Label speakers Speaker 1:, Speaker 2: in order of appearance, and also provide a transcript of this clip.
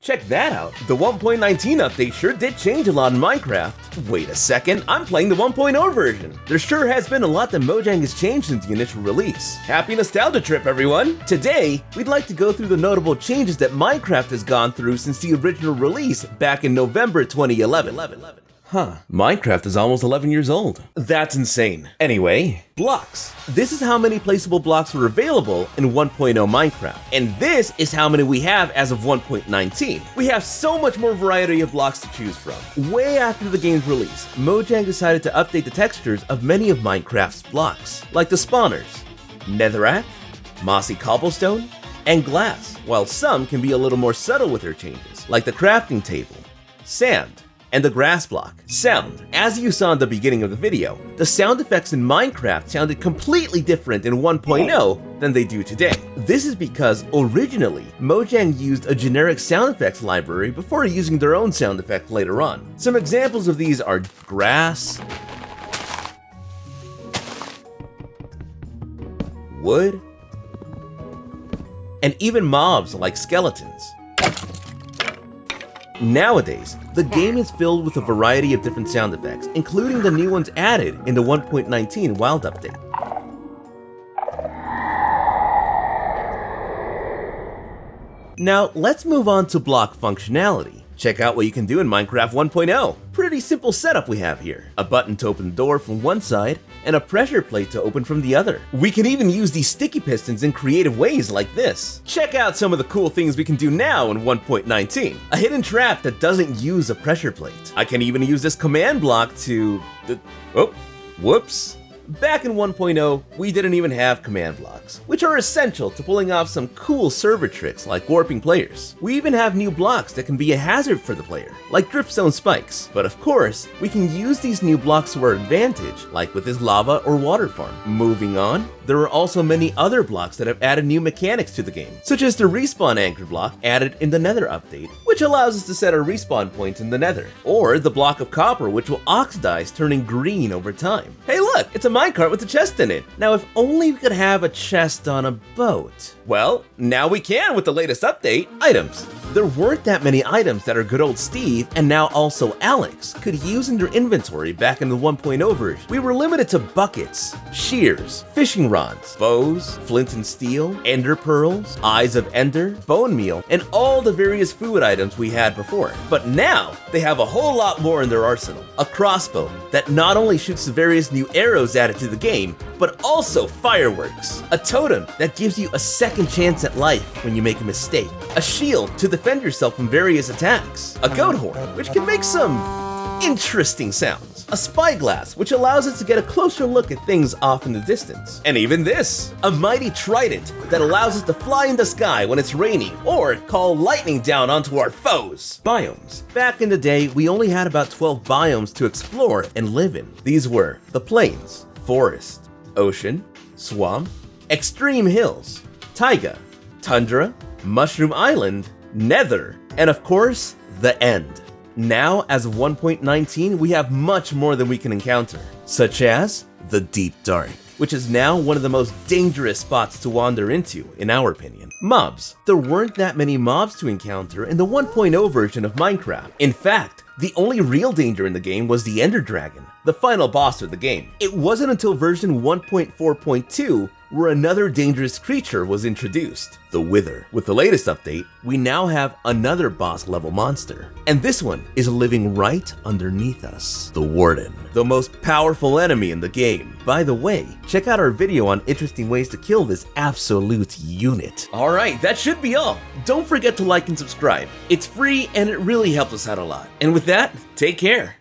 Speaker 1: check that out. The 1.19 update sure did change a lot in Minecraft. Wait a second, I'm playing the 1.0 version. There sure has been a lot that Mojang has changed since the initial release. Happy nostalgia trip, everyone! Today, we'd like to go through the notable changes that Minecraft has gone through since the original release back in November 2011. Minecraft is almost 11 years old. That's insane. Anyway, blocks. This is how many placeable blocks were available in 1.0 Minecraft. And this is how many we have as of 1.19. We have so much more variety of blocks to choose from. Way after the game's release, Mojang decided to update the textures of many of Minecraft's blocks, like the spawners, netherrack, mossy cobblestone, and glass, while some can be a little more subtle with their changes, like the crafting table, sand, and the grass block. Sound. As you saw in the beginning of the video, the sound effects in Minecraft sounded completely different in 1.0 than they do today. This is because originally, Mojang used a generic sound effects library before using their own sound effect later on. Some examples of these are grass, wood, and even mobs like skeletons. Nowadays, the game is filled with a variety of different sound effects, including the new ones added in the 1.19 Wild update. Now, let's move on to block functionality. Check out what you can do in Minecraft 1.0. Pretty simple setup we have here. A button to open the door from one side, and a pressure plate to open from the other. We can even use these sticky pistons in creative ways like this. Check out some of the cool things we can do now in 1.19. A hidden trap that doesn't use a pressure plate. I can even use this command block to... oh, whoops. Back in 1.0, we didn't even have command blocks, which are essential to pulling off some cool server tricks like warping players. We even have new blocks that can be a hazard for the player, like dripstone spikes. But of course, we can use these new blocks to our advantage, like with this lava or water farm. Moving on, there are also many other blocks that have added new mechanics to the game, such as the respawn anchor block added in the Nether update, which allows us to set our respawn points in the Nether, or the block of copper which will oxidize, turning green over time. Hey look, it's a minecart with a chest in it. Now if only we could have a chest on a boat. Well, now we can with the latest update. Items. There weren't that many items that our good old Steve, and now also Alex, could use in their inventory back in the 1.0 version. We were limited to buckets, shears, fishing rods, bows, flint and steel, ender pearls, eyes of ender, bone meal, and all the various food items we had before. But now, they have a whole lot more in their arsenal. A crossbow that not only shoots the various new arrows added to the game, but also fireworks. A totem that gives you a second chance at life when you make a mistake. A shield to defend yourself from various attacks. A goat horn, which can make some interesting sounds. A spyglass, which allows us to get a closer look at things off in the distance. And even this, a mighty trident that allows us to fly in the sky when it's raining, or call lightning down onto our foes. Biomes. Back in the day, we only had about 12 biomes to explore and live in. These were the plains, forest, ocean, swamp, extreme hills, taiga, tundra, mushroom island, nether, and of course, the end. Now, as of 1.19, we have much more than we can encounter, such as the Deep Dark, which is now one of the most dangerous spots to wander into, in our opinion. Mobs. There weren't that many mobs to encounter in the 1.0 version of Minecraft. In fact, the only real danger in the game was the Ender Dragon, the final boss of the game. It wasn't until version 1.4.2 where another dangerous creature was introduced, the Wither. With the latest update, we now have another boss level monster, and this one is living right underneath us, the Warden, the most powerful enemy in the game. By the way, check out our video on interesting ways to kill this absolute unit. Alright, that should be all. Don't forget to like and subscribe. It's free and it really helps us out a lot. And with that, take care.